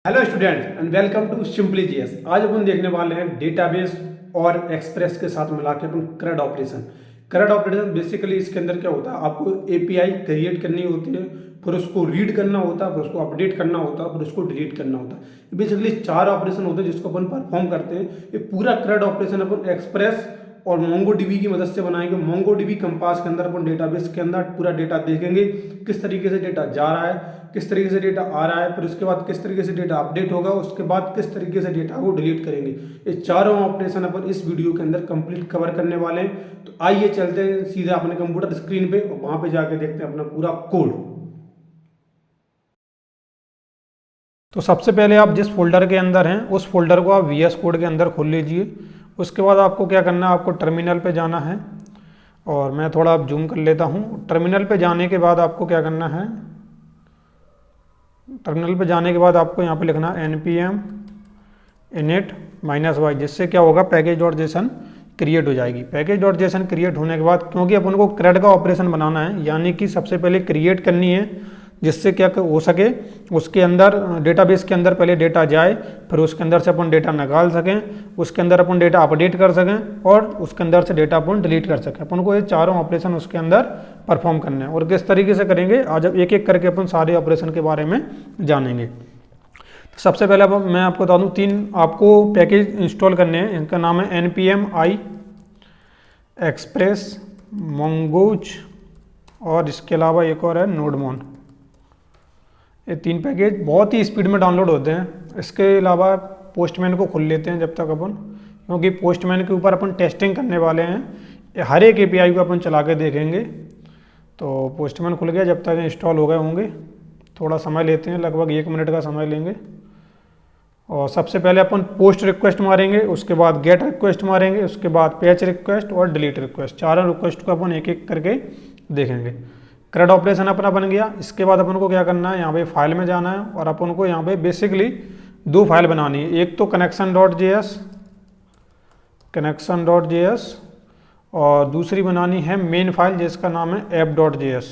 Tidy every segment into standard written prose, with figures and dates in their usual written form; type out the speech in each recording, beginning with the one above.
Hello students and welcome to simply GS. आज अपन देखने वाले हैं डेटाबेस और एक्सप्रेस के साथ मिला के अपन CRUD operation. CRUD operation basically इसके अंदर क्या होता है, आपको एपीआई क्रिएट करनी होती है, फिर उसको रीड करना होता है, फिर उसको अपडेट करना होता है, फिर उसको डिलीट करना होता है। बेसिकली 4 ऑपरेशन होते हैं जिसको अपन परफॉर्म करते हैं। ये पूरा CRUD ऑपरेशन अपन एक्सप्रेस और मोंगोडीबी की मदद से बनाएंगे। मोंगोडीबी कंपास के अंदर अपन डेटाबेस के अंदर पूरा डेटा देखेंगे, किस तरीके से डेटा जा रहा है, किस तरीके से डेटा आ रहा है, फिर उसके बाद किस तरीके से डेटा अपडेट होगा, उसके बाद किस तरीके से डेटा को डिलीट करेंगे। ये चारों ऑपरेशन अपन इस वीडियो के अंदर कंप्लीट कवर करने वाले हैं। तो आइए चलते हैं सीधे अपने कंप्यूटर स्क्रीन पे और वहां पे जाके देखते हैं अपना पूरा कोड। तो सबसे पहले आप जिस फोल्डर के अंदर हैं उस फोल्डर को आप VS कोड के अंदर खोल लीजिए। उसके बाद आपको क्या करना है, आपको टर्मिनल पे जाना है और मैं थोड़ा आप जूम कर लेता हूँ। टर्मिनल पे जाने के बाद आपको क्या करना है, टर्मिनल पे जाने के बाद आपको यहाँ पे लिखना है npm init -y, जिससे क्या होगा, पैकेज डॉट जेसन क्रिएट हो जाएगी। पैकेज डॉट जेसन क्रिएट होने के बाद, क्योंकि अपन को CRUD का ऑपरेशन बनाना है, यानी कि सबसे पहले क्रिएट करनी है जिससे क्या हो सके, उसके अंदर डेटाबेस के अंदर पहले डेटा जाए, फिर उसके अंदर से अपन डेटा निकाल सकें, उसके अंदर अपन डेटा अपडेट कर सकें और उसके अंदर से डेटा अपन डिलीट कर सकें। अपन को ये चारों ऑपरेशन उसके अंदर परफॉर्म करने हैं। और किस तरीके से करेंगे, आज अब एक एक करके अपन सारे ऑपरेशन के बारे में जानेंगे। तो सबसे पहले मैं आपको बता दूं, 3 आपको पैकेज इंस्टॉल करने हैं। इनका नाम है npm i एक्सप्रेस, mongoose और इसके अलावा एक और है नोडमोन। ये 3 पैकेज बहुत ही स्पीड में डाउनलोड होते हैं। इसके अलावा पोस्टमैन को खोल लेते हैं जब तक अपन, क्योंकि पोस्टमैन के ऊपर अपन टेस्टिंग करने वाले हैं। हर एक एपीआई को अपन चला के देखेंगे। तो पोस्टमैन खुल गया, जब तक इंस्टॉल हो गए होंगे। थोड़ा समय लेते हैं, लगभग 1 मिनट का समय लेंगे। और सबसे पहले अपन पोस्ट रिक्वेस्ट मारेंगे, उसके बाद गेट रिक्वेस्ट मारेंगे, उसके बाद पैच रिक्वेस्ट और डिलीट रिक्वेस्ट। चारों रिक्वेस्ट को अपन एक एक करके देखेंगे। CRUD ऑपरेशन अपना बन गया। इसके बाद अपन को क्या करना है, यहाँ पे फाइल में जाना है और अपन को यहाँ पे बेसिकली 2 फाइल बनानी है। एक तो कनेक्शन.js और दूसरी बनानी है मेन फाइल जिसका नाम है app.js।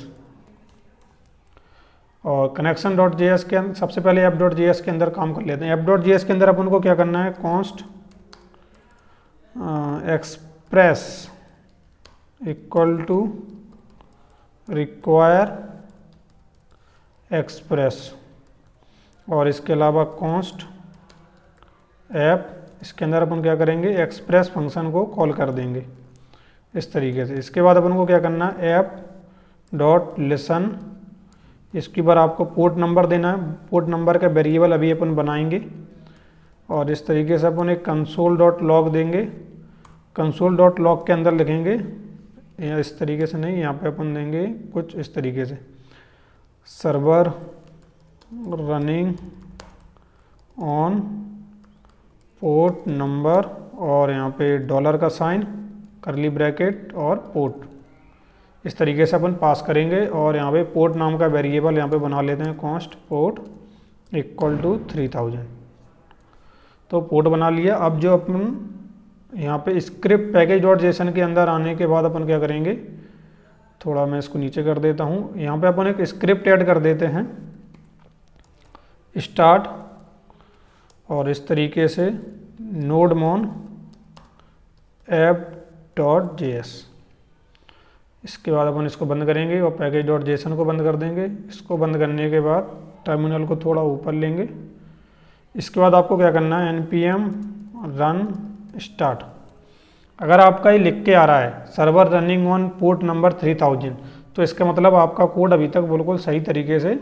और कनेक्शन.js के अंदर सबसे पहले app.js के अंदर काम कर लेते हैं। app.js के अंदर अपन को क्या करना है, const express equal to require express और इसके अलावा कॉन्स्ट ऐप, इसके अंदर अपन क्या करेंगे, एक्सप्रेस फंक्शन को कॉल कर देंगे इस तरीके से। इसके बाद अपन को क्या करना है, ऐप डॉट लिसन, इसके बाद आपको पोर्ट नंबर देना है। पोर्ट नंबर का वेरिएबल अभी अपन बनाएंगे और इस तरीके से अपन एक कंसोल डॉट लॉग देंगे। कंसोल डॉट लॉग के अंदर लिखेंगे, या इस तरीके से नहीं, यहाँ पे अपन देंगे कुछ इस तरीके से, server running on port number और यहाँ पे डॉलर का साइन, करली ब्रैकेट और पोर्ट। इस तरीके से अपन पास करेंगे और यहाँ पे पोर्ट नाम का वेरिएबल यहाँ पे बना लेते हैं, कॉन्स्ट पोर्ट इक्वल टू 3000। तो पोर्ट बना लिया। अब जो अपन यहाँ पे स्क्रिप्ट पैकेज डॉट जेसन के अंदर आने के बाद अपन क्या करेंगे, थोड़ा मैं इसको नीचे कर देता हूँ। यहाँ पे अपन एक स्क्रिप्ट ऐड कर देते हैं, स्टार्ट, और इस तरीके से नोडमोन app.js। इसके बाद अपन इसको बंद करेंगे और पैकेज डॉट जेसन को बंद कर देंगे। इसको बंद करने के बाद टर्मिनल को थोड़ा ऊपर लेंगे। इसके बाद आपको क्या करना है, npm रन स्टार्ट। अगर आपका ये लिख के आ रहा है server running on port number 3000, तो इसका मतलब आपका कोड अभी तक बिल्कुल सही तरीके से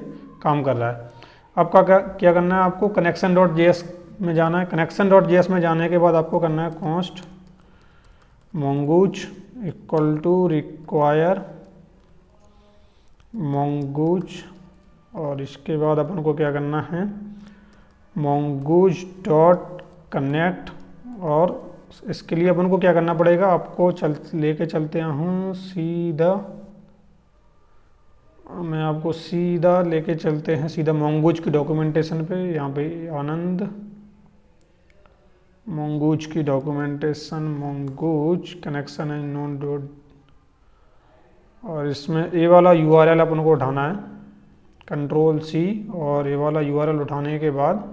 काम कर रहा है। आपका क्या करना है, आपको कनेक्शन.js में जाना है। कनेक्शन.js में जाने के बाद आपको करना है const mongoose equal to require mongoose और इसके बाद अपन को क्या करना है, mongoose डॉट कनेक्ट। और इसके लिए अपन को क्या करना पड़ेगा, आपको लेके चलते हूँ सीधा, मैं आपको सीधा लेके चलते हैं सीधा mongoose की डॉक्यूमेंटेशन पे। यहाँ पे आनंद mongoose की डॉक्यूमेंटेशन, mongoose कनेक्शन है नोन डॉट, और इसमें ये वाला URL अपन को उठाना है, Ctrl+C, और ये वाला URL उठाने के बाद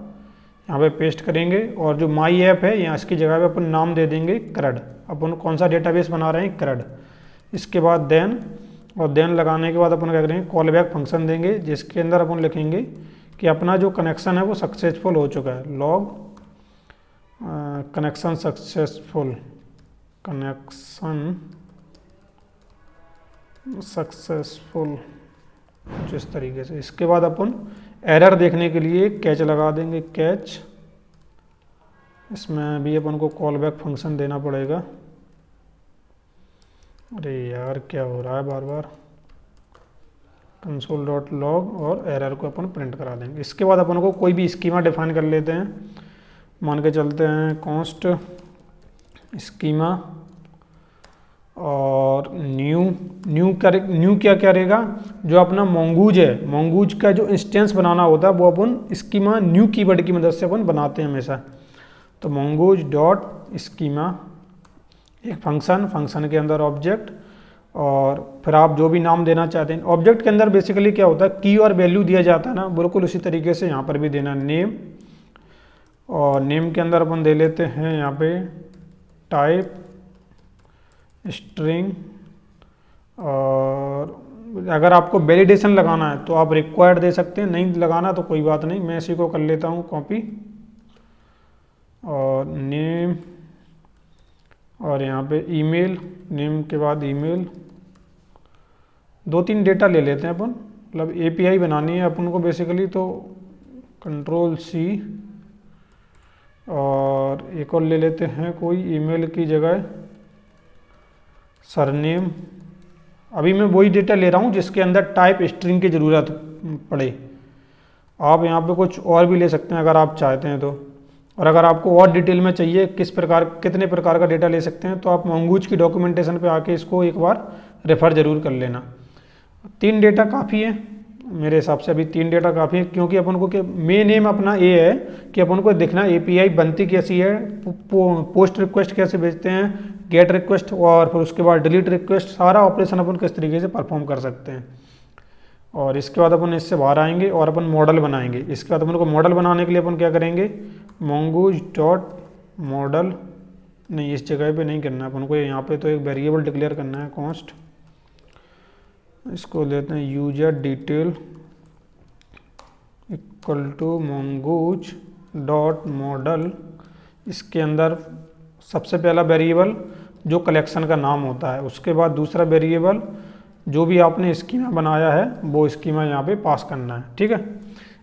यहाँ पे पेस्ट करेंगे और जो माई ऐप है यहाँ इसकी जगह पे अपन नाम दे देंगे CRUD। अपन कौन सा डेटाबेस बना रहे हैं, CRUD। इसके बाद देन लगाने के बाद अपन क्या करेंगे, कॉल बैक फंक्शन देंगे जिसके अंदर अपन लिखेंगे कि अपना जो कनेक्शन है वो सक्सेसफुल हो चुका है। लॉग कनेक्शन सक्सेसफुल कुछ इस तरीके से। इसके बाद अपन एरर देखने के लिए कैच लगा देंगे, कैच। इसमें भी अपन को कॉल बैक फंक्शन देना पड़ेगा। अरे यार क्या हो रहा है बार बार, console.log और एरर को अपन प्रिंट करा देंगे। इसके बाद अपन को कोई भी स्कीमा डिफाइन कर लेते हैं, मान के चलते हैं कॉन्स्ट स्कीमा और न्यू क्या करेगा, जो अपना मोंगूज है, मोंगूज का जो इंस्टेंस बनाना होता है वो अपन स्कीमा न्यू कीवर्ड की मदद से अपन बनाते हैं हमेशा। तो मोंगूज डॉट स्कीमा एक फंक्शन के अंदर ऑब्जेक्ट, और फिर आप जो भी नाम देना चाहते हैं। ऑब्जेक्ट के अंदर बेसिकली क्या होता है, की और वैल्यू दिया जाता है ना, बिल्कुल उसी तरीके से यहाँ पर भी देना नेम। और नेम के अंदर अपन दे लेते हैं यहाँ पे टाइप स्ट्रिंग, और अगर आपको वैलिडेशन लगाना है तो आप रिक्वायर्ड दे सकते हैं, नहीं लगाना तो कोई बात नहीं, मैं इसी को कर लेता हूँ कॉपी। और नेम और यहाँ पे ईमेल, नेम के बाद ईमेल। 2-3 डेटा ले लेते हैं अपन, मतलब API बनानी है अपन को बेसिकली, तो Ctrl+C और एक और ले लेते हैं कोई ईमेल की जगह सरनेम। अभी मैं वही डेटा ले रहा हूँ जिसके अंदर टाइप स्ट्रिंग की ज़रूरत पड़े। आप यहाँ पे कुछ और भी ले सकते हैं अगर आप चाहते हैं तो, और अगर आपको और डिटेल में चाहिए कितने प्रकार का डेटा ले सकते हैं तो आप मोंगूज की डॉक्यूमेंटेशन पे आके इसको एक बार रेफ़र ज़रूर कर लेना। 3 डेटा काफ़ी है मेरे हिसाब से, अभी 3 डेटा काफ़ी है, क्योंकि अपन को मेन एम अपना ये है कि अपन को देखना API बनती कैसी है, पोस्ट रिक्वेस्ट कैसे भेजते हैं, गेट रिक्वेस्ट, और फिर उसके बाद डिलीट रिक्वेस्ट, सारा ऑपरेशन अपन किस तरीके से परफॉर्म कर सकते हैं। और इसके बाद अपन इससे बाहर आएंगे और अपन मॉडल बनाएंगे। इसके बाद अपन को मॉडल बनाने के लिए अपन क्या करेंगे, mongoose डॉट मॉडल, नहीं इस जगह पे नहीं करना है अपन को, यहाँ पे तो एक वेरिएबल डिक्लेयर करना है कॉन्स्ट, इसको लेते हैं user detail equal to mongoose dot model. इसके अंदर सबसे पहला वेरिएबल जो कलेक्शन का नाम होता है, उसके बाद दूसरा वेरिएबल जो भी आपने स्कीमा बनाया है वो स्कीमा यहाँ पे पास करना है, ठीक है।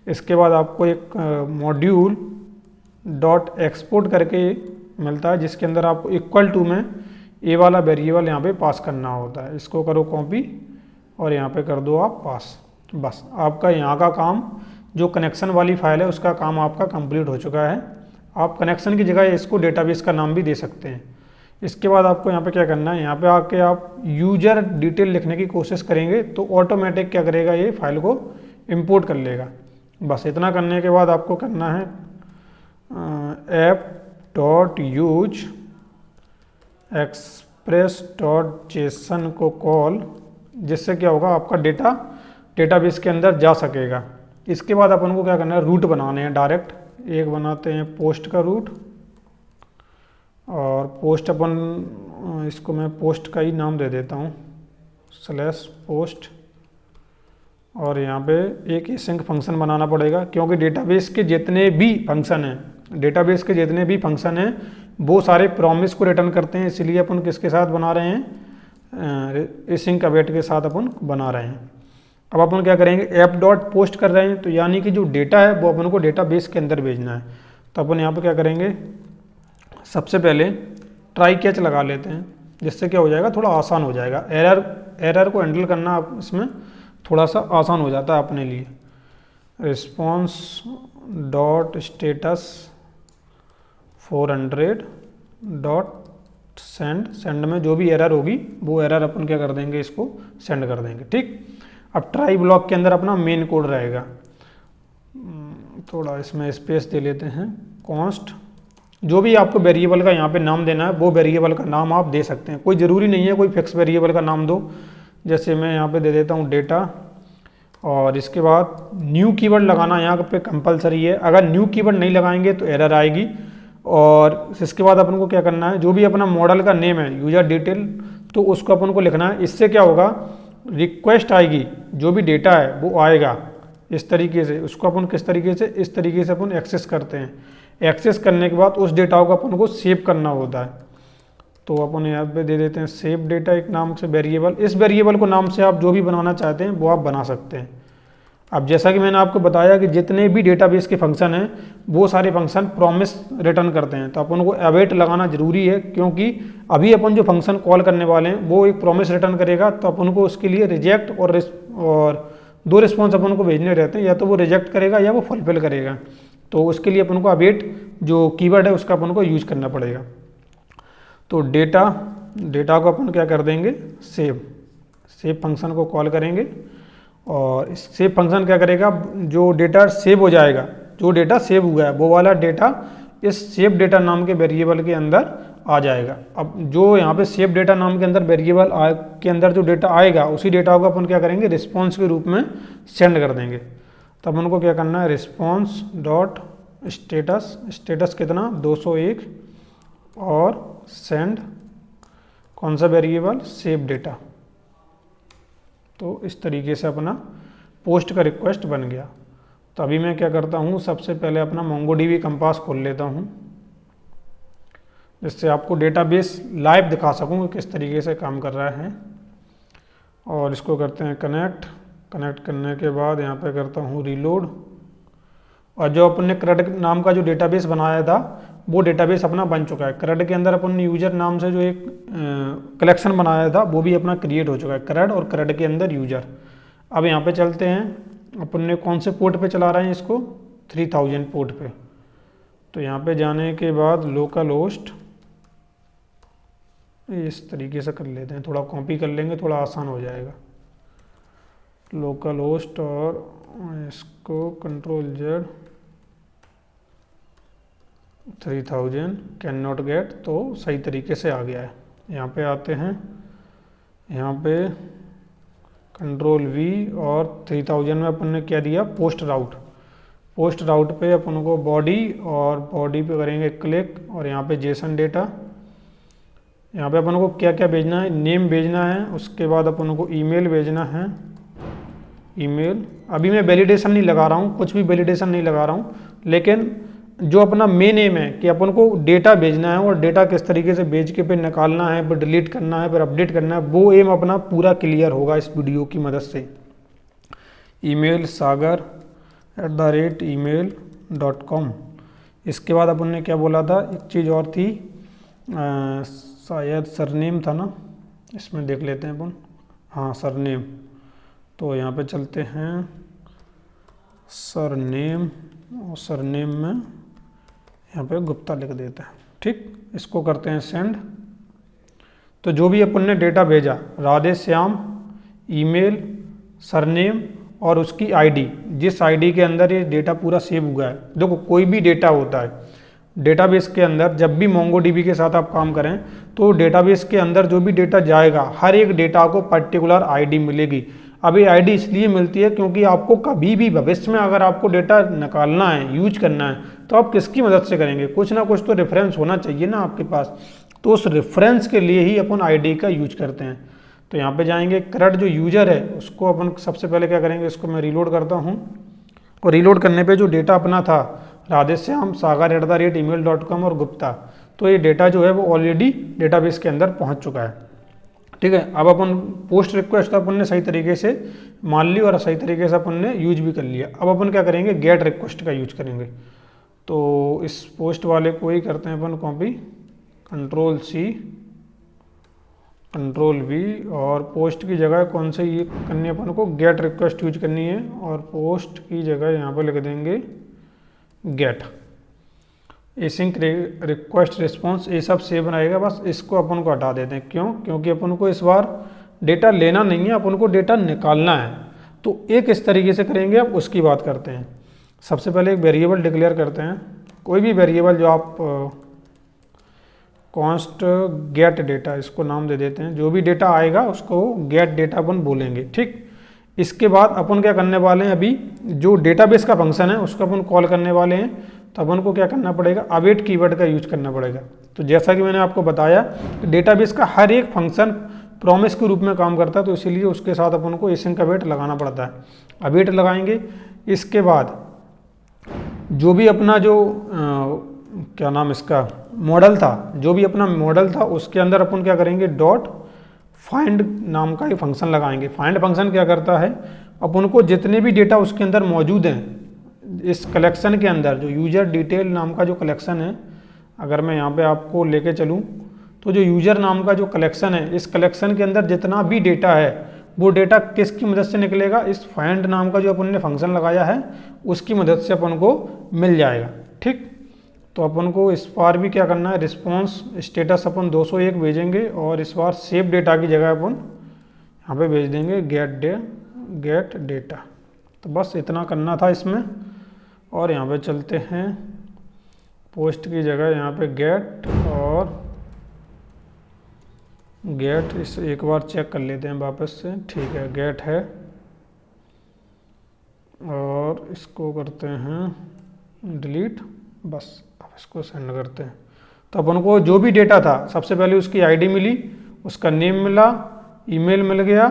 इसके बाद आपको एक मॉड्यूल डॉट एक्सपोर्ट करके मिलता है जिसके अंदर आपको इक्वल टू में ए वाला वेरिएबल यहाँ पे पास करना होता है। इसको करो कॉपी और यहाँ पे कर दो आप पास। बस आपका यहाँ का काम, जो कनेक्शन वाली फाइल है उसका काम आपका कंप्लीट हो चुका है। आप कनेक्शन की जगह इसको डेटाबेस का नाम भी दे सकते हैं। इसके बाद आपको यहाँ पे क्या करना है, यहाँ पे आके आप यूजर डिटेल लिखने की कोशिश करेंगे तो ऑटोमेटिक क्या करेगा, ये फाइल को इंपोर्ट कर लेगा। बस इतना करने के बाद आपको करना है app.use express.json को कॉल, जिससे क्या होगा आपका डेटा डेटाबेस के अंदर जा सकेगा। इसके बाद अपन को क्या करना है, रूट बनाने हैं डायरेक्ट। एक बनाते हैं पोस्ट का रूट, और पोस्ट अपन इसको मैं पोस्ट का ही नाम दे देता हूँ /post, और यहाँ पे एक एसिंक फंक्शन बनाना पड़ेगा क्योंकि डेटाबेस के जितने भी फंक्शन हैं वो सारे प्रॉमिस को रिटर्न करते हैं, इसलिए अपन किसके साथ बना रहे हैं, एसिंक अवेट के साथ अपन बना रहे हैं। अब अपन क्या करेंगे, app.post कर रहे हैं तो यानी कि जो डेटा है वो अपन को डेटाबेस के अंदर भेजना है। तो अपन यहाँ पे क्या करेंगे, सबसे पहले ट्राई कैच लगा लेते हैं, जिससे क्या हो जाएगा, थोड़ा आसान हो जाएगा। एरर को हैंडल करना इसमें थोड़ा सा आसान हो जाता है अपने लिए। Response dot status 400 dot send में जो भी एरर होगी वो एरर अपन क्या कर देंगे, इसको सेंड कर देंगे, ठीक। अब ट्राई ब्लॉक के अंदर अपना मेन कोड रहेगा, थोड़ा इसमें स्पेस दे लेते हैं। कॉन्स्ट जो भी आपको वेरिएबल का यहाँ पे नाम देना है वो वेरिएबल का नाम आप दे सकते हैं, कोई ज़रूरी नहीं है कोई फिक्स वेरिएबल का नाम दो। जैसे मैं यहाँ पे दे देता हूँ डेटा, और इसके बाद न्यू कीवर्ड लगाना यहाँ पे कंपलसरी है, अगर न्यू कीवर्ड नहीं लगाएंगे तो एरर आएगी। और इसके बाद अपन को क्या करना है, जो भी अपना मॉडल का नेम है यूजर डिटेल, तो उसको अपन को लिखना है। इससे क्या होगा, रिक्वेस्ट आएगी, जो भी डेटा है वो आएगा इस तरीके से। उसको अपन किस तरीके से, इस तरीके से अपन एक्सेस करते हैं। एक्सेस करने के बाद उस डेटा को अपन को सेव करना होता है। तो अपन यहाँ पे दे देते हैं सेव डेटा एक नाम से वेरिएबल। इस वेरिएबल को नाम से आप जो भी बनाना चाहते हैं वो आप बना सकते हैं। अब जैसा कि मैंने आपको बताया कि जितने भी डेटाबेस के फंक्शन हैं वो सारे फंक्शन प्रॉमिस रिटर्न करते हैं, तो अपन को अवेट लगाना जरूरी है, क्योंकि अभी अपन जो फंक्शन कॉल करने वाले हैं वो एक प्रॉमिस रिटर्न करेगा, तो अपन को उसके लिए रिजेक्ट और दो रिस्पॉन्स अपन को भेजने रहते हैं, या तो वो रिजेक्ट करेगा या वो फुलफिल करेगा। तो उसके लिए अपन को अवेट जो कीवर्ड है उसका अपन को यूज करना पड़ेगा। तो डेटा को अपन क्या कर देंगे, सेव फंक्शन को कॉल करेंगे, और इस सेव फंक्शन क्या करेगा, जो डेटा सेव हो जाएगा, जो डेटा सेव हुआ है वो वाला डेटा इस सेव डेटा नाम के वेरिएबल के अंदर आ जाएगा। अब जो यहाँ पे सेव डेटा नाम के अंदर वेरिएबल के अंदर जो डेटा आएगा उसी डेटा को अपन क्या करेंगे, रिस्पॉन्स के रूप में सेंड कर देंगे। तब अपन को क्या करना है, रिस्पॉन्स डॉट स्टेटस कितना 201 और सेंड कौन सा वेरिएबल, सेव डेटा। तो इस तरीके से अपना पोस्ट का रिक्वेस्ट बन गया। तो अभी मैं क्या करता हूँ, सबसे पहले अपना मोंगोडीबी कंपास खोल लेता हूँ, जिससे आपको डेटाबेस लाइव दिखा सकूँ कि किस तरीके से काम कर रहा है। और इसको करते हैं कनेक्ट करने के बाद यहाँ पे करता हूँ रीलोड। और जो अपन ने CRUD नाम का जो डेटाबेस बनाया था वो डेटाबेस अपना बन चुका है। CRUD के अंदर अपन ने यूजर नाम से जो एक कलेक्शन बनाया था वो भी अपना क्रिएट हो चुका है, CRUD और CRUD के अंदर यूजर। अब यहाँ पे चलते हैं, अपन ने कौन से पोर्ट पे चला रहे हैं इसको, 3000 पोर्ट पे। तो यहाँ पे जाने के बाद लोकल होस्ट, इस तरीके से कर लेते हैं, थोड़ा कॉपी कर लेंगे, थोड़ा आसान हो जाएगा। लोकल होस्ट और इसको Ctrl+Z 3000 कैन नॉट गेट, तो सही तरीके से आ गया है। यहाँ पे आते हैं, यहाँ पे Ctrl+V और 3000 में अपन ने क्या दिया, पोस्ट राउट पे अपन को बॉडी, और बॉडी पे करेंगे क्लिक, और यहाँ पे जेसन डेटा। यहाँ पे अपन को क्या क्या भेजना है, नेम भेजना है, उसके बाद अपन को ईमेल भेजना है, ईमेल। अभी मैं वैलिडेशन नहीं लगा रहा हूँ, कुछ भी वैलिडेशन नहीं लगा रहा हूँ, लेकिन जो अपना मेन एम है कि अपन को डेटा भेजना है, और डेटा किस तरीके से भेज के फिर निकालना है, फिर डिलीट करना है, फिर अपडेट करना है, वो एम अपना पूरा क्लियर होगा इस वीडियो की मदद से। Email sagar@email.com। इसके बाद अपन ने क्या बोला था, एक चीज़ और थी, शायद सरनेम था ना, इसमें देख लेते हैं अपन, हाँ सरनेम। तो यहाँ पे चलते हैं सरनेम, और सरनेम में यहाँ पे गुप्ता लिख देते हैं, ठीक। इसको करते हैं सेंड। तो जो भी अपन ने डेटा भेजा, राधे श्याम, ईमेल, सरनेम और उसकी आईडी, जिस आईडी के अंदर ये डेटा पूरा सेव हुआ है। देखो कोई भी डेटा होता है डेटाबेस के अंदर, जब भी मोंगोडीबी के साथ आप काम करें तो डेटाबेस के अंदर जो भी डेटा जाएगा, हर एक डेटा को पर्टिकुलर आईडी मिलेगी। अब ये आईडी इसलिए मिलती है क्योंकि आपको कभी भी भविष्य में अगर आपको डेटा निकालना है, यूज करना है, तो आप किसकी मदद से करेंगे, कुछ ना कुछ तो रेफरेंस होना चाहिए ना आपके पास। तो उस रेफरेंस के लिए ही अपन आईडी का यूज करते हैं। तो यहाँ पे जाएंगे, CRUD जो यूजर है उसको अपन सबसे पहले क्या करेंगे, इसको मैं रीलोड करता हूँ, और रीलोड करने पे जो डेटा अपना था राधेश्याम sagar@email.com और गुप्ता, तो ये डेटा जो है वो ऑलरेडी डेटाबेस के अंदर पहुँच चुका है, ठीक है। अब अपन पोस्ट रिक्वेस्ट अपन ने सही तरीके से मान ली और सही तरीके से अपन ने यूज भी कर लिया। अब अपन क्या करेंगे, गेट रिक्वेस्ट का यूज करेंगे। तो इस पोस्ट वाले को ही करते हैं अपन कॉपी, Ctrl+C Ctrl+V, और पोस्ट की जगह कौन से ये करनी है अपन को, गेट रिक्वेस्ट यूज करनी है, और पोस्ट की जगह यहाँ पर लिख देंगे गेट। एसिंक रिक्वेस्ट रिस्पॉन्स, ये सब सेव रहेगा, बस इसको अपन को हटा देते हैं। क्यों, क्योंकि अपन को इस बार डेटा लेना नहीं है, अपन को डेटा निकालना है। तो एक इस तरीके से करेंगे, अब उसकी बात करते हैं। सबसे पहले एक वेरिएबल डिक्लेयर करते हैं, कोई भी वेरिएबल जो आप कॉन्स्ट गेट डेटा इसको नाम दे देते हैं। जो भी डेटा आएगा उसको गेट डेटा अपन बोलेंगे, ठीक। इसके बाद अपन क्या करने वाले हैं, अभी जो डेटाबेस का फंक्शन है उसको अपन कॉल करने वाले हैं। तो अपन को क्या करना पड़ेगा, अवेट कीवर्ड का यूज करना पड़ेगा। तो जैसा कि मैंने आपको बताया कि डेटाबेस का हर एक फंक्शन प्रॉमिस के रूप में काम करता है, तो इसीलिए उसके साथ अपन को एसिंक अवेट लगाना पड़ता है। अवेट लगाएंगे, इसके बाद जो भी अपना जो क्या नाम इसका मॉडल था, जो भी अपना मॉडल था उसके अंदर अपन क्या करेंगे, डॉट फाइंड नाम का एक फंक्शन लगाएंगे। फाइंड फंक्शन क्या करता है, अपन को जितने भी डेटा उसके अंदर मौजूद हैं इस कलेक्शन के अंदर, जो यूजर डिटेल नाम का जो कलेक्शन है, अगर मैं यहाँ पे आपको लेके चलूँ तो जो यूजर नाम का जो कलेक्शन है, इस कलेक्शन के अंदर जितना भी डेटा है वो डेटा किसकी मदद से निकलेगा, इस फाइंड नाम का जो अपन ने फंक्शन लगाया है उसकी मदद से अपन को मिल जाएगा। ठीक, तो अपन को इस बार भी क्या करना है, रिस्पॉन्स स्टेटस अपन 201 भेजेंगे और इस बार सेव डेटा की जगह अपन यहाँ पे भेज देंगे गेट डेटा। तो बस इतना करना था इसमें। और यहाँ पे चलते हैं, पोस्ट की जगह यहाँ पे गेट और गेट, इस एक बार चेक कर लेते हैं वापस से। ठीक है, गेट है और इसको करते हैं डिलीट। बस अब इसको सेंड करते हैं। तो अपन को जो भी डेटा था, सबसे पहले उसकी आईडी मिली, उसका नेम मिला, ईमेल मिल गया,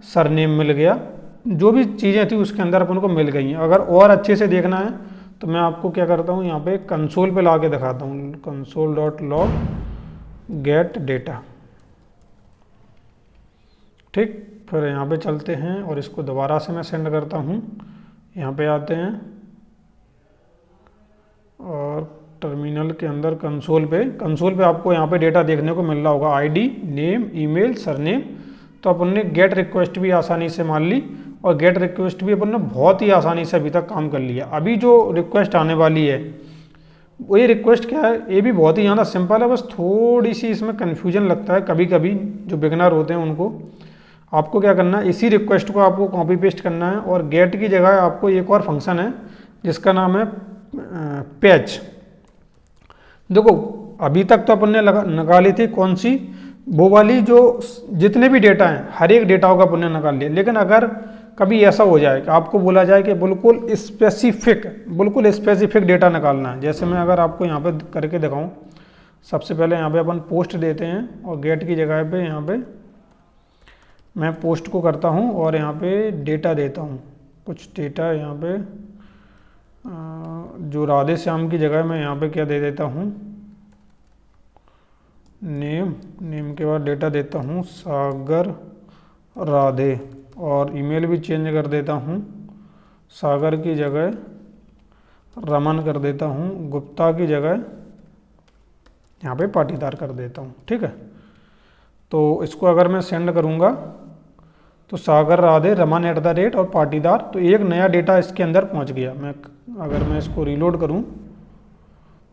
सरनेम मिल गया, जो भी चीज़ें थी उसके अंदर अपन को मिल गई हैं। अगर और अच्छे से देखना है तो मैं आपको क्या करता हूँ, यहाँ पे कंसोल पे ला के दिखाता हूँ, console.log गेट डेटा। ठीक, फिर यहाँ पे चलते हैं और इसको दोबारा से मैं सेंड करता हूँ। यहाँ पे आते हैं और टर्मिनल के अंदर कंसोल पे आपको यहाँ पे डेटा देखने को मिल रहा होगा, आईडी, नेम, ईमेल, सरनेम। तो अपन ने गेट रिक्वेस्ट भी आसानी से मान ली और गेट रिक्वेस्ट भी अपन ने बहुत ही आसानी से अभी तक काम कर लिया। अभी जो रिक्वेस्ट आने वाली है वो ये रिक्वेस्ट क्या है, ये भी बहुत ही ज़्यादा सिंपल है, बस थोड़ी सी इसमें कन्फ्यूजन लगता है कभी कभी जो बिगनर होते हैं उनको। आपको क्या करना है, इसी रिक्वेस्ट को आपको कॉपी पेस्ट करना है और गेट की जगह आपको एक और फंक्शन है जिसका नाम है पैच। देखो अभी तक तो अपन ने निकाली थी कौन सी, वो वाली जो जितने भी डेटा हैं हर एक डेटा का अपन ने निकाल लिया। लेकिन अगर कभी ऐसा हो जाए कि आपको बोला जाए कि बिल्कुल स्पेसिफिक डेटा निकालना है, जैसे मैं अगर आपको यहाँ पे करके दिखाऊं, सबसे पहले यहाँ पे अपन पोस्ट देते हैं और गेट की जगह पे यहाँ पे मैं पोस्ट को करता हूँ और यहाँ पे डेटा देता हूँ, कुछ डेटा यहाँ पे जो राधे श्याम की जगह मैं यहाँ पे क्या दे देता हूँ, नेम के बाद डेटा देता हूँ सागर राधे और ईमेल भी चेंज कर देता हूँ, सागर की जगह रमन कर देता हूँ, गुप्ता की जगह यहाँ पे पाटीदार कर देता हूँ। ठीक है, तो इसको अगर मैं सेंड करूँगा तो सागर राधे रमन @ और पाटीदार, तो एक नया डेटा इसके अंदर पहुँच गया। अगर मैं इसको रीलोड करूँ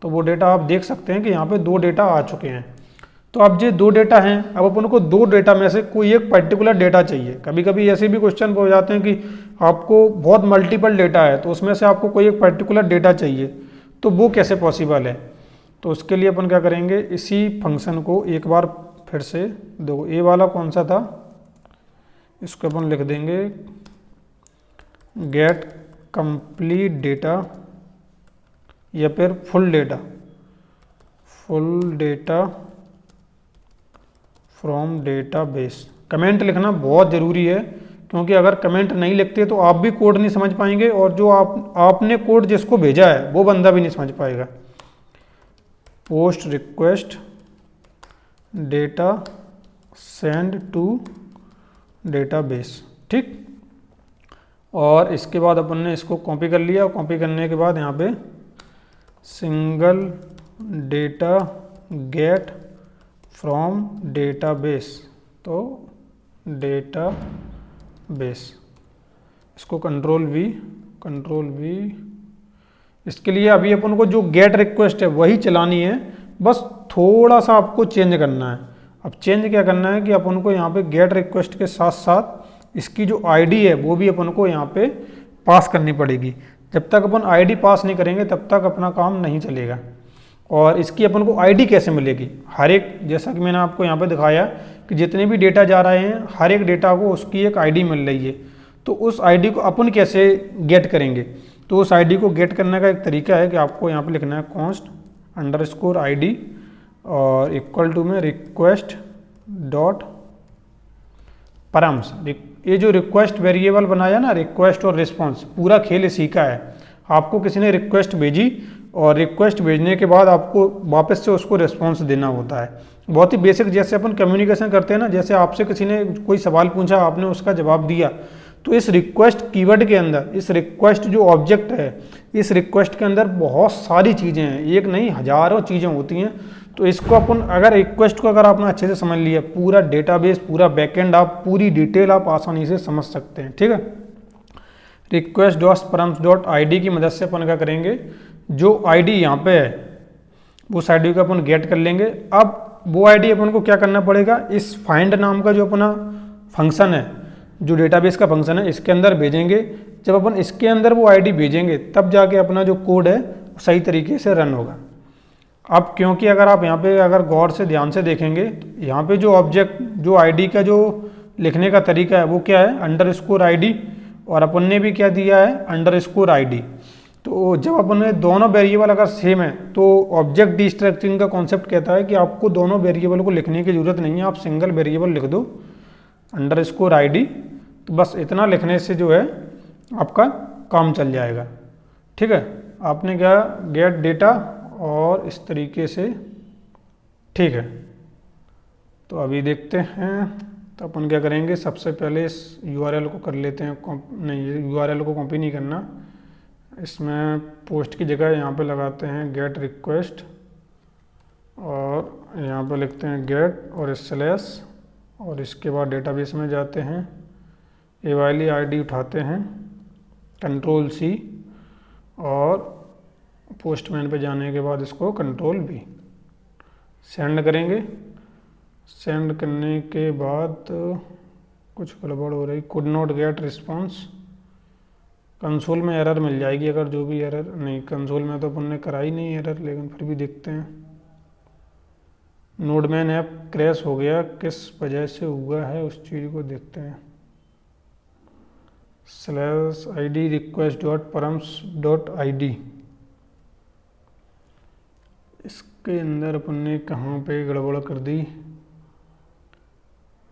तो वो डेटा आप देख सकते हैं कि यहाँ पे 2 डेटा आ चुके हैं। तो अब ये 2 डेटा हैं, अब अपन को 2 डेटा में से कोई एक पर्टिकुलर डेटा चाहिए। कभी कभी ऐसे भी क्वेश्चन हो जाते हैं कि आपको बहुत मल्टीपल डेटा है तो उसमें से आपको कोई एक पर्टिकुलर डेटा चाहिए, तो वो कैसे पॉसिबल है। तो उसके लिए अपन क्या करेंगे, इसी फंक्शन को एक बार फिर से देखो, ए वाला कौन सा था, इसको अपन लिख देंगे गेट कंप्लीट डेटा या फिर full data from database. Comment लिखना बहुत ज़रूरी है, क्योंकि अगर कमेंट नहीं लिखते तो आप भी कोड नहीं समझ पाएंगे और जो आपने कोड जिसको भेजा है वो बंदा भी नहीं समझ पाएगा। Post request data send to database. ठीक, और इसके बाद अपन ने इसको कॉपी कर लिया। कॉपी करने के बाद यहाँ पे single data get from database, तो डेटाबेस, इसको कंट्रोल वी। इसके लिए अभी अपन को जो गेट रिक्वेस्ट है वही चलानी है, बस थोड़ा सा आपको चेंज करना है। अब चेंज क्या करना है कि अपन को यहाँ पे गेट रिक्वेस्ट के साथ साथ इसकी जो आईडी है वो भी अपन को यहाँ पे पास करनी पड़ेगी। जब तक अपन आईडी पास नहीं करेंगे तब तक अपना काम नहीं चलेगा। और इसकी अपन को आईडी कैसे मिलेगी, हर एक, जैसा कि मैंने आपको यहाँ पे दिखाया कि जितने भी डेटा जा रहे हैं हर एक डेटा को उसकी एक आईडी मिल रही है। तो उस आईडी को अपन कैसे गेट करेंगे? तो उस आईडी को गेट करने का एक तरीका है कि आपको यहाँ पे लिखना है कॉन्स्ट अंडरस्कोर आईडी और इक्वल टू में रिक्वेस्ट डॉट परम्स। ये जो रिक्वेस्ट वेरिएबल बनाया ना, रिक्वेस्ट और रिस्पॉन्स, पूरा खेल इसी का है। आपको किसी ने रिक्वेस्ट भेजी और रिक्वेस्ट भेजने के बाद आपको वापस से उसको रिस्पॉन्स देना होता है। बहुत ही बेसिक, जैसे अपन कम्युनिकेशन करते हैं ना, जैसे आपसे किसी ने कोई सवाल पूछा, आपने उसका जवाब दिया, तो इस रिक्वेस्ट कीवर्ड के अंदर, इस रिक्वेस्ट जो ऑब्जेक्ट है, इस रिक्वेस्ट के अंदर बहुत सारी चीज़ें हैं, एक नहीं हजारों चीज़ें होती हैं। तो इसको अपन अगर रिक्वेस्ट को अगर आपने अच्छे से समझ लिया, पूरा डेटाबेस, पूरा बैकएंड, आप पूरी डिटेल आप आसानी से समझ सकते हैं। ठीक है, request dot params dot ID की मदद से अपन क्या करेंगे, जो आईडी यहाँ पे है उस आईडी को अपन गेट कर लेंगे। अब वो आईडी अपन को क्या करना पड़ेगा, इस फाइंड नाम का जो अपना फंक्शन है, जो डेटाबेस का फंक्शन है, इसके अंदर भेजेंगे। जब अपन इसके अंदर वो आईडी भेजेंगे तब जाके अपना जो कोड है सही तरीके से रन होगा। अब क्योंकि अगर आप यहाँ पे अगर गौर से ध्यान से देखेंगे तो यहाँ पे जो ऑब्जेक्ट, जो आईडी का जो लिखने का तरीका है वो क्या है, अंडरस्कोर आईडी, और अपन ने भी क्या दिया है, अंडरस्कोर आईडी। तो जब अपन ने दोनों वेरिएबल अगर सेम है तो ऑब्जेक्ट डिस्ट्रक्टिंग का कॉन्सेप्ट कहता है कि आपको दोनों वेरिएबल को लिखने की जरूरत नहीं है, आप सिंगल वेरिएबल लिख दो अंडरस्कोर आईडी, तो बस इतना लिखने से जो है आपका काम चल जाएगा। ठीक है, आपने क्या गेट डेटा और इस तरीके से। ठीक है, तो अभी देखते हैं। तो अपन क्या करेंगे, सबसे पहले इस यूआरएल को कर लेते हैं, नहीं यूआरएल को कॉपी नहीं करना, इसमें पोस्ट की जगह यहाँ पे लगाते हैं गेट रिक्वेस्ट और यहाँ पे लिखते हैं गेट और स्लैश, और इसके बाद डेटाबेस में जाते हैं, ये वाली आईडी उठाते हैं, कंट्रोल सी, और पोस्टमैन पे जाने के बाद इसको कंट्रोल बी, सेंड करेंगे। सेंड करने के बाद कुछ गड़बड़ हो रही, could not gate response, console में एरर मिल जाएगी अगर जो भी एरर, नहीं कंसोल में तो अपन ने करा ही नहीं एरर, लेकिन फिर भी देखते हैं। नोडमैन ऐप क्रैश हो गया, किस वजह से हुआ है उस चीज़ को देखते हैं। Slash ID request dot params dot ID, इसके अंदर अपन ने कहाँ पे गड़बड़ कर दी,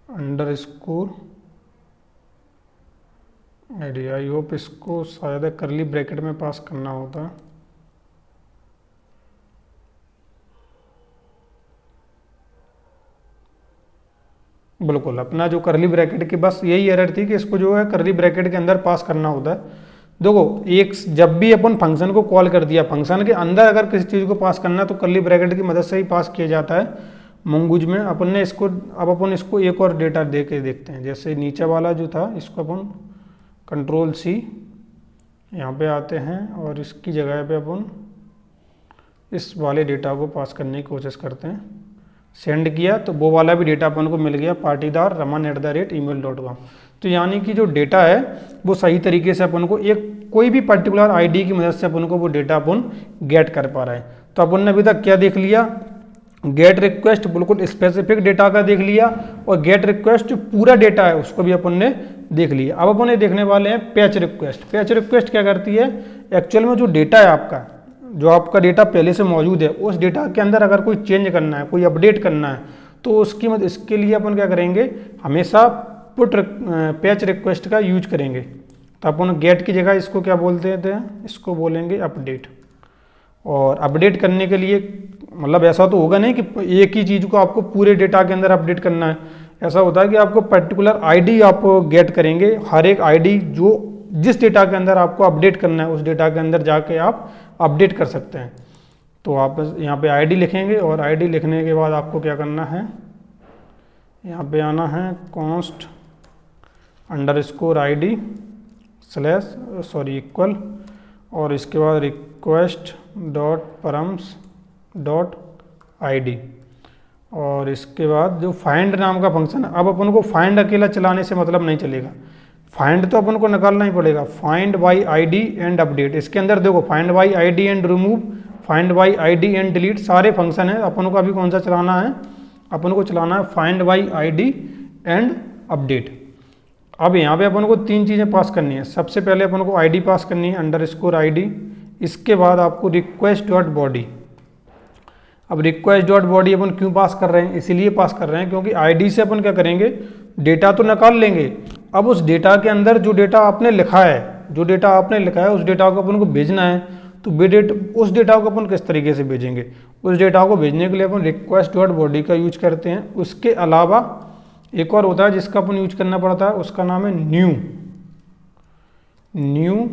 अंडरस्कोर आईडी। आई होप इसको शायद करली ब्रैकेट में पास करना होता। बिल्कुल, अपना जो करली ब्रैकेट की बस यही एरर थी कि इसको जो है करली ब्रैकेट के अंदर पास करना होता है। देखो, एक जब भी अपन फंक्शन को कॉल कर दिया, फंक्शन के अंदर अगर किसी चीज़ को पास करना तो करली ब्रैकेट की मदद से ही पास किया जाता है मंगूज में। अपन ने इसको, अब अपन इसको एक और डेटा दे के देखते हैं। जैसे नीचे वाला जो था, इसको अपन कंट्रोल सी, यहाँ पे आते हैं और इसकी जगह पे अपन इस वाले डेटा को पास करने की कोशिश करते हैं। सेंड किया तो वो वाला भी डेटा अपन को मिल गया, पाटीदार raman@email.com। तो यानी कि जो डेटा है वो सही तरीके से अपन को एक कोई भी पर्टिकुलर आईडी की मदद से अपन को वो डेटा अपन गेट कर पा रहा है। तो अपन ने अभी तक क्या देख लिया, गेट रिक्वेस्ट बिल्कुल स्पेसिफिक डेटा का देख लिया, और गेट रिक्वेस्ट जो पूरा डेटा है उसको भी अपन ने देख लिया। अब अपन ये देखने वाले हैं पैच रिक्वेस्ट। पैच रिक्वेस्ट क्या करती है, एक्चुअल में जो डेटा है आपका, जो आपका डेटा पहले से मौजूद है, उस डेटा के अंदर अगर कोई चेंज करना है, कोई अपडेट करना है, तो उसकी मदद, इसके लिए अपन क्या करेंगे, हमेशा पुट पैच रिक्वेस्ट का यूज करेंगे। तो अपन गेट की जगह इसको क्या बोलते थे, इसको बोलेंगे अपडेट। और अपडेट करने के लिए मतलब ऐसा तो होगा नहीं कि एक ही चीज़ को आपको पूरे डेटा के अंदर अपडेट करना है। ऐसा होता है कि आपको पर्टिकुलर आईडी आप गेट करेंगे, हर एक आईडी जो जिस डेटा के अंदर आपको अपडेट करना है उस डेटा के अंदर जाके आप अपडेट कर सकते हैं। तो आप यहाँ पे आईडी लिखेंगे, और आईडी लिखने के बाद आपको क्या करना है, यहाँ पे आना है const underscore ID slash sorry equal, और इसके बाद request dot params dot ID, और इसके बाद जो फाइंड नाम का फंक्शन है। अब अपन को फाइंड अकेला चलाने से मतलब नहीं चलेगा, फाइंड तो अपन को निकालना ही पड़ेगा। Find by ID and update, इसके अंदर देखो find by ID and remove, find by ID and delete, सारे फंक्शन है। अपन को अभी कौन सा चलाना है, अपन को चलाना है find by ID and update. अब यहाँ पे अपन को 3 चीज़ें पास करनी है। सबसे पहले अपन को आईडी पास करनी है, अंडरस्कोर आईडी। इसके बाद आपको रिक्वेस्ट डॉट बॉडी। अब रिक्वेस्ट डॉट बॉडी अपन क्यों पास कर रहे हैं, इसीलिए पास कर रहे हैं क्योंकि आईडी से अपन क्या करेंगे, डेटा तो निकाल लेंगे। अब उस डेटा के अंदर जो डेटा आपने लिखा है, उस डेटा को अपन को भेजना है। तो उस डेटा को अपन किस तरीके से भेजेंगे, उस डेटा को भेजने के लिए अपन रिक्वेस्ट डॉट बॉडी का यूज करते हैं। उसके अलावा एक और होता है जिसका अपन यूज करना पड़ता है, उसका नाम है न्यू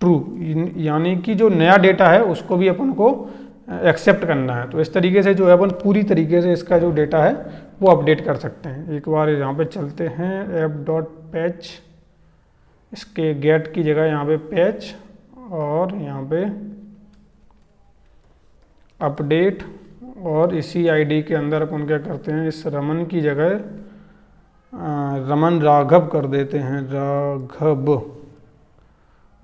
ट्रू, यानी कि जो नया डेटा है उसको भी अपन को एक्सेप्ट करना है। तो इस तरीके से जो है अपन पूरी तरीके से इसका जो डेटा है वो अपडेट कर सकते हैं। एक बार यहाँ पे चलते हैं app.patch, इसके गेट की जगह यहाँ पे पैच और यहाँ पे अपडेट, और इसी आईडी के अंदर अपन क्या करते हैं, इस रमन की जगह रमन राघव कर देते हैं, राघव।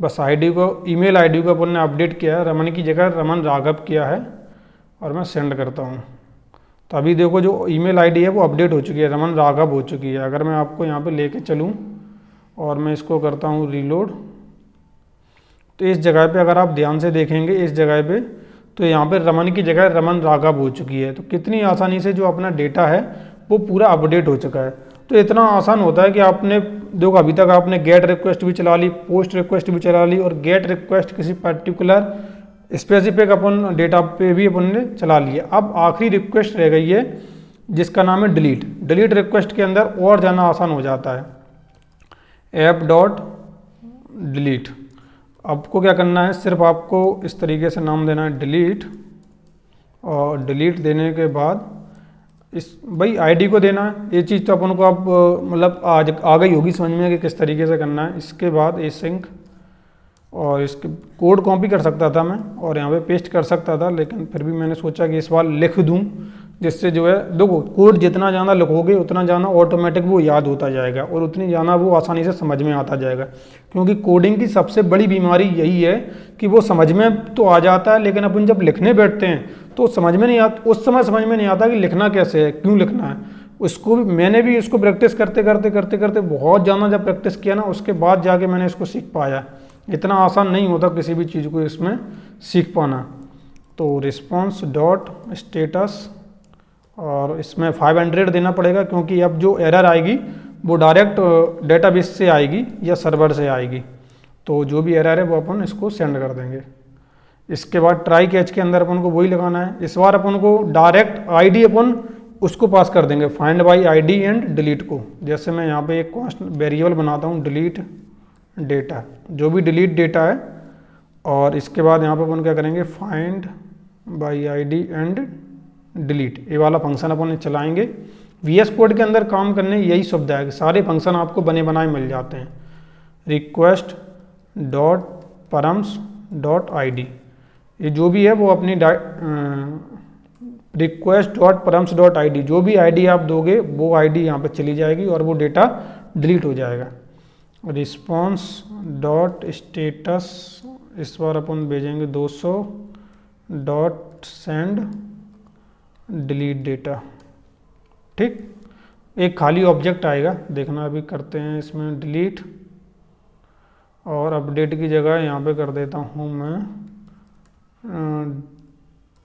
बस आईडी को, ईमेल आईडी को अपन ने अपडेट किया है, रमन की जगह रमन राघव किया है और मैं सेंड करता हूँ। तो अभी देखो जो ईमेल आईडी है वो अपडेट हो चुकी है, रमन राघव हो चुकी है। अगर मैं आपको यहाँ पे लेके चलूँ और मैं इसको करता हूँ रीलोड, तो इस जगह पे अगर आप ध्यान से देखेंगे इस जगह पे, तो यहाँ पे रमन की जगह रमन राघव हो चुकी है। तो कितनी आसानी से जो अपना डेटा है वो पूरा अपडेट हो चुका है। तो इतना आसान होता है कि आपने देखो अभी तक आपने गेट रिक्वेस्ट भी चला ली, पोस्ट रिक्वेस्ट भी चला ली, और गेट रिक्वेस्ट किसी पर्टिकुलर स्पेसिफिक अपन डेटा पे भी अपन ने चला लिया। अब आखिरी रिक्वेस्ट रह गई है जिसका नाम है डिलीट। डिलीट रिक्वेस्ट के अंदर और जाना आसान हो जाता है, app.delete। आपको क्या करना है, सिर्फ आपको इस तरीके से नाम देना है डिलीट, और डिलीट देने के बाद इस भाई आईडी को देना है। ये चीज़ तो अपन को अब मतलब आज आ गई होगी समझ में कि किस तरीके से करना है। इसके बाद एसिंक, और इसके कोड कॉपी कर सकता था मैं और यहाँ पे पेस्ट कर सकता था, लेकिन फिर भी मैंने सोचा कि इस बार लिख दूँ, जिससे जो है देखो कोड जितना ज़्यादा लिखोगे उतना ज़्यादा ऑटोमेटिक वो याद होता जाएगा और उतनी ज़्यादा वो आसानी से समझ में आता जाएगा। क्योंकि कोडिंग की सबसे बड़ी बीमारी यही है कि वो समझ में तो आ जाता है, लेकिन अपन जब लिखने बैठते हैं तो समझ में नहीं आता, उस समय समझ में नहीं आता कि लिखना कैसे है, क्यों लिखना है। उसको भी मैंने भी इसको प्रैक्टिस करते करते बहुत ज़्यादा जब प्रैक्टिस किया ना, उसके बाद जाके मैंने इसको सीख पाया। इतना आसान नहीं होता किसी भी चीज़ को इसमें सीख पाना। तो रिस्पॉन्स डॉट स्टेटस, और इसमें 500 देना पड़ेगा क्योंकि अब जो एरर आएगी वो डायरेक्ट डेटाबेस से आएगी या सर्वर से आएगी। तो जो भी एरर है वो अपन इसको सेंड कर देंगे। इसके बाद ट्राई कैच के अंदर अपन को वही लगाना है। इस बार अपन को डायरेक्ट आईडी अपन उसको पास कर देंगे, find by ID and delete को। जैसे मैं यहाँ पे एक कांस्टेंट वेरिएबल बनाता हूँ, डिलीट डेटा, जो भी डिलीट डेटा है, और इसके बाद यहाँ पे अपन क्या करेंगे, find by ID and delete, ये वाला फंक्शन अपन चलाएंगे। VS कोड के अंदर काम करने यही सुविधा है कि सारे फंक्शन आपको बने बनाए मिल जाते हैं। Request dot params dot ID, ये जो भी है वो अपनी request dot params dot ID, जो भी आईडी आप दोगे वो आईडी यहाँ पे चली जाएगी और वो डेटा डिलीट हो जाएगा। रिस्पॉन्स डॉट स्टेटस, इस बार अपन भेजेंगे 200 डॉट सेंड डिलीट डेटा। ठीक, एक खाली ऑब्जेक्ट आएगा, देखना अभी करते हैं इसमें डिलीट, और अपडेट की जगह यहाँ पे कर देता हूँ मैं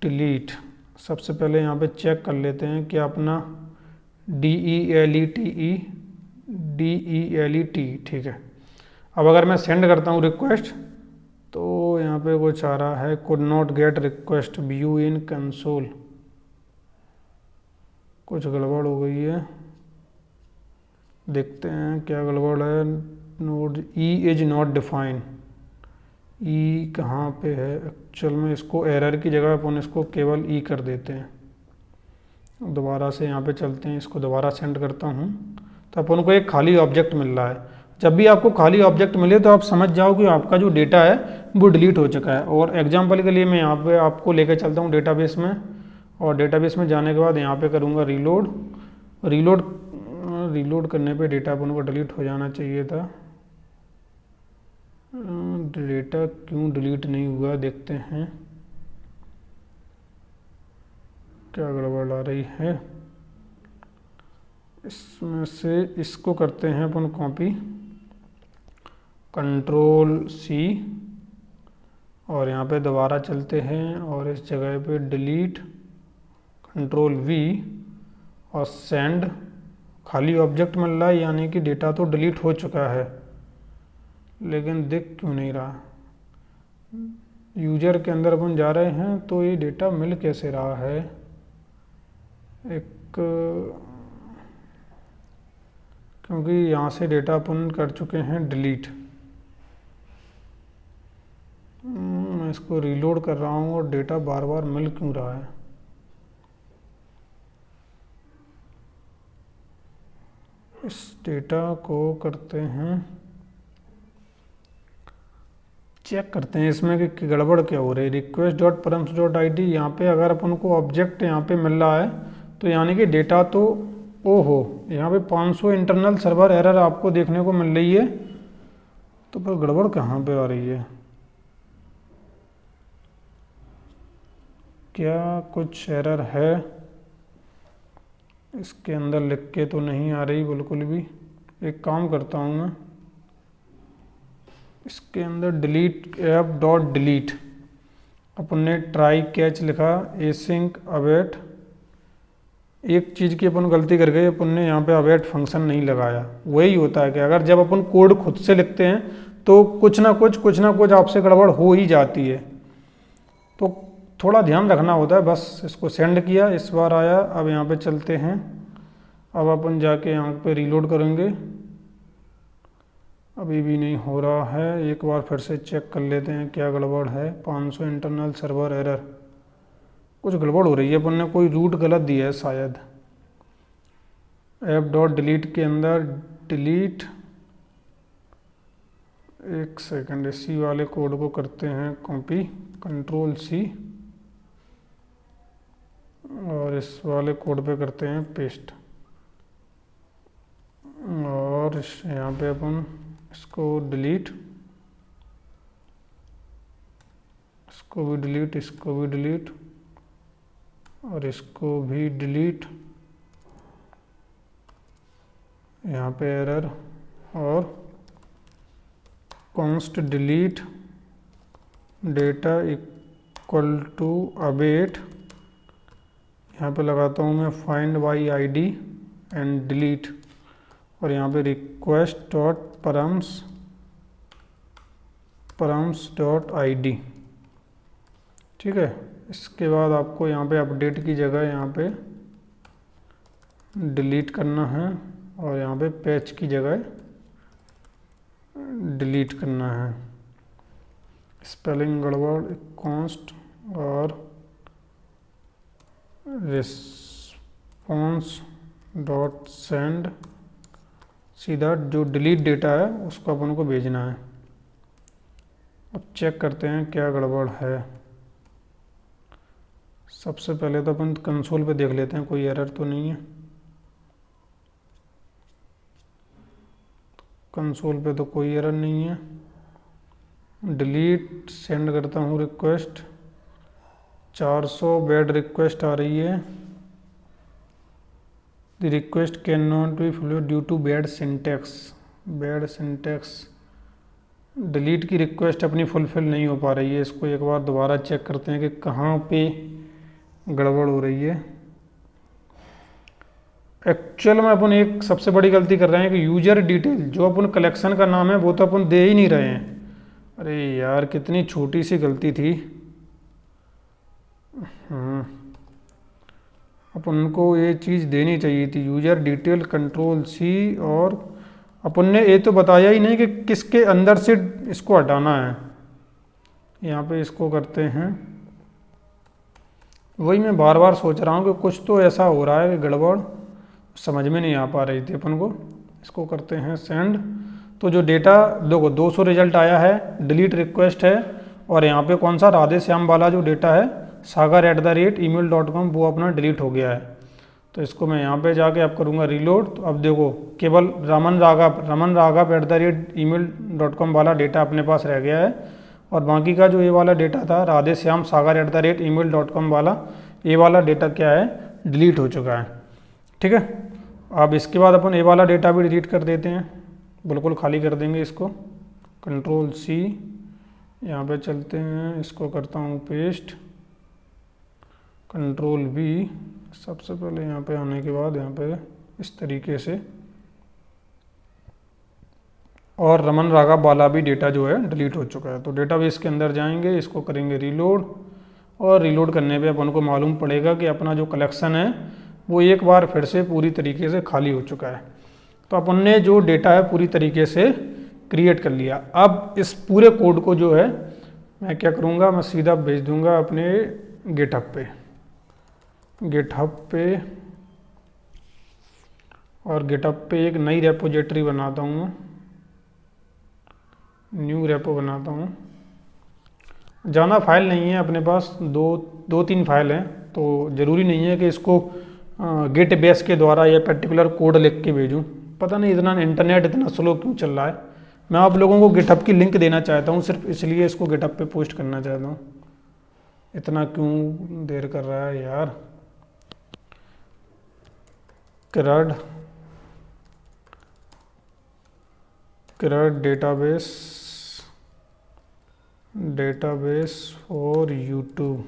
डिलीट। सबसे पहले यहाँ पे चेक कर लेते हैं कि अपना DELET ठीक है। अब अगर मैं सेंड करता हूँ रिक्वेस्ट, तो यहाँ पे कुछ आ रहा है, could not gate request view in console, कुछ गड़बड़ हो गई है, देखते हैं क्या गड़बड़ है। Node e is not define, e कहाँ पे है एक्चुअल में, इसको एरर की जगह अपन इसको केवल ई कर देते हैं। दोबारा से यहाँ पे चलते हैं, इसको दोबारा सेंड करता हूँ, तो अपन को एक खाली ऑब्जेक्ट मिल रहा है। जब भी आपको खाली ऑब्जेक्ट मिले तो आप समझ जाओ कि आपका जो डेटा है वो डिलीट हो चुका है। और एग्जाम्पल के लिए मैं यहाँ पे आपको लेकर चलता हूँ डेटाबेस में, और डेटाबेस में जाने के बाद यहाँ पे करूँगा रीलोड करने पे डेटा अपन को डिलीट हो जाना चाहिए था। डेटा क्यों डिलीट नहीं हुआ, देखते हैं क्या गड़बड़ आ रही है। इसमें से इसको करते हैं अपन कॉपी, Ctrl+C, और यहाँ पे दोबारा चलते हैं और इस जगह पे डिलीट, Ctrl+V और सेंड। खाली ऑब्जेक्ट मिल रहा है, यानी कि डेटा तो डिलीट हो चुका है, लेकिन दिख क्यों नहीं रहा। यूजर के अंदर अपन जा रहे हैं तो ये डेटा मिल कैसे रहा है। क्योंकि यहाँ से डेटा अपन कर चुके हैं डिलीट। मैं इसको रीलोड कर रहा हूँ और डेटा बार बार मिल क्यों रहा है। इस डेटा को करते हैं, चेक करते हैं इसमें कि गड़बड़ क्या हो रही है। request.params.id, यहाँ पे अगर अपन को ऑब्जेक्ट यहाँ पे मिल रहा है तो यानी कि डेटा तो ओहो, यहाँ पे 500 इंटरनल सर्वर एरर आपको देखने को मिल रही है। तो पर गड़बड़ कहाँ पे आ रही है, क्या कुछ एरर है इसके अंदर? लिख के तो नहीं आ रही बिल्कुल भी। एक काम करता हूँ मैं, इसके अंदर डिलीट ऐप डॉट डिलीट, अपन ने ट्राई कैच लिखा, एसिंक अवेट। एक चीज़ की अपन गलती कर गए, अपन ने यहाँ पे अवेट फंक्शन नहीं लगाया। वही होता है कि अगर जब अपन कोड खुद से लिखते हैं तो कुछ ना कुछ आपसे गड़बड़ हो ही जाती है, तो थोड़ा ध्यान रखना होता है। बस इसको सेंड किया, इस बार आया। अब यहाँ पे चलते हैं, अब अपन जाके यहाँ पे रीलोड करेंगे। अभी भी नहीं हो रहा है, एक बार फिर से चेक कर लेते हैं क्या गड़बड़ है। 500 इंटरनल सर्वर एरर, कुछ गड़बड़ हो रही है, अपन ने कोई रूट गलत दिया है शायद। ऐप डॉट डिलीट के अंदर डिलीट, एक सेकंड, इसी वाले कोड को करते हैं कॉपी, Ctrl+C, और इस वाले कोड पे करते हैं पेस्ट। और यहाँ पे अपन इसको डिलीट, इसको भी डिलीट, इसको भी डिलीट और इसको भी डिलीट। यहाँ पे एरर, और const delete data equal to await. यहाँ पे लगाता हूँ मैं find by ID and delete, और यहाँ पे request dot params dot ID। ठीक है, इसके बाद आपको यहाँ पे अपडेट की जगह यहाँ पे डिलीट करना है, और यहाँ पे पैच की जगह डिलीट करना है। स्पेलिंग गड़बड़, कॉन्स्ट और रिस्पॉन्स डॉट सेंड, सीधा जो डिलीट डेटा है उसको अपन को भेजना है। अब चेक करते हैं क्या गड़बड़ है। सबसे पहले तो अपन कंसोल पे देख लेते हैं कोई एरर तो नहीं है। कंसोल पे तो कोई एरर नहीं है। डिलीट सेंड करता हूँ रिक्वेस्ट, 400 बैड रिक्वेस्ट आ रही है। The request can not be fulfilled due to bad syntax. Bad syntax, delete की रिक्वेस्ट अपनी फुलफिल नहीं हो पा रही है। इसको एक बार दोबारा चेक करते हैं कि कहाँ पे गड़बड़ हो रही है। एक्चुअल में अपन एक सबसे बड़ी गलती कर रहे हैं कि यूजर डिटेल, जो अपन कलेक्शन का नाम है वो तो अपन दे ही नहीं रहे हैं। अरे यार, कितनी छोटी सी गलती थी। अपन को ये चीज़ देनी चाहिए थी, यूजर डिटेल Ctrl+C, और अपन ने ये तो बताया ही नहीं कि किसके अंदर से इसको हटाना है। यहाँ पे इसको करते हैं, वही मैं बार बार सोच रहा हूँ कि कुछ तो ऐसा हो रहा है कि गड़बड़ समझ में नहीं आ पा रही थी अपन को। इसको करते हैं सेंड। तो जो डेटा देखो 200 रिजल्ट आया है, डिलीट रिक्वेस्ट है, और यहाँ पे कौन सा राधे श्याम वाला जो डेटा है sagar@email.com, वो अपना डिलीट हो गया है। तो इसको मैं यहाँ पे जाके अब करूँगा रीलोड। तो अब देखो केवल रमन राघव @email.com वाला डेटा अपने पास रह गया है, और बाकी का जो ये वाला डेटा था राधे श्याम sagar@email.com वाला, ये वाला डेटा क्या है, डिलीट हो चुका है। ठीक है, अब इसके बाद अपन ये वाला डेटा भी डिलीट कर देते हैं, बिल्कुल खाली कर देंगे इसको। कंट्रोल सी, यहाँ पे चलते हैं, इसको करता हूँ पेस्ट, कंट्रोल वी। सबसे पहले यहाँ पे आने के बाद यहाँ पे इस तरीके से, और रमन राघव वाला भी डेटा जो है डिलीट हो चुका है। तो डेटाबेस के अंदर जाएंगे, इसको करेंगे रीलोड, और रीलोड करने पे अपन को मालूम पड़ेगा कि अपना जो कलेक्शन है वो एक बार फिर से पूरी तरीके से खाली हो चुका है। तो अपन ने जो डेटा है पूरी तरीके से क्रिएट कर लिया। अब इस पूरे कोड को जो है मैं क्या करूँगा, मैं सीधा भेज दूँगा अपने गिटहब पे, और गिटहब पे एक नई रेपोजिटरी बनाता हूँ, न्यू रेपो बनाता हूँ। ज़्यादा फाइल नहीं है अपने पास, दो तीन फाइल हैं, तो ज़रूरी नहीं है कि इसको गिट बेस के द्वारा या पर्टिकुलर कोड लिख के भेजूँ। पता नहीं इतना इंटरनेट इतना स्लो क्यों चल रहा है। मैं आप लोगों को गिटहब की लिंक देना चाहता हूँ, सिर्फ इसलिए इसको गिटहब पे पोस्ट करना चाहता हूँ। इतना क्यों देर कर रहा है यार। CRUD database for YouTube.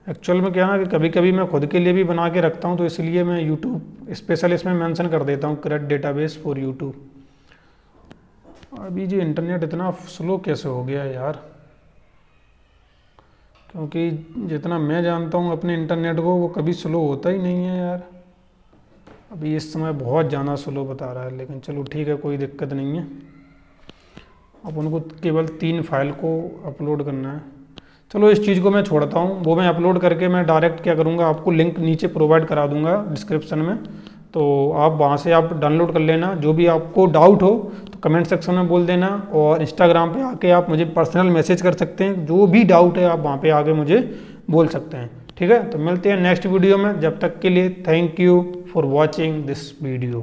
Actual में क्या ना कि कभी कभी मैं खुद के लिए भी बना के रखता हूँ, तो इसलिए मैं यूट्यूब स्पेशल इसमें मेंशन कर देता हूँ, CRUD डेटाबेस फॉर यूट्यूब। अभी जो इंटरनेट इतना स्लो कैसे हो गया यार, क्योंकि जितना मैं जानता हूँ अपने इंटरनेट को, वो कभी स्लो होता ही नहीं है यार। अभी इस समय बहुत ज़्यादा स्लो बता रहा है, लेकिन चलो ठीक है, कोई दिक्कत नहीं है। अब उनको केवल 3 फाइल को अपलोड करना है। चलो इस चीज़ को मैं छोड़ता हूँ, वो मैं अपलोड करके मैं डायरेक्ट क्या करूँगा, आपको लिंक नीचे प्रोवाइड करा दूँगा डिस्क्रिप्शन में, तो आप वहाँ से आप डाउनलोड कर लेना। जो भी आपको डाउट हो तो कमेंट सेक्शन में बोल देना, और इंस्टाग्राम पे आके आप मुझे पर्सनल मैसेज कर सकते हैं। जो भी डाउट है आप वहाँ पे आके मुझे बोल सकते हैं, ठीक है। तो मिलते हैं नेक्स्ट वीडियो में, जब तक के लिए thank you for watching this video.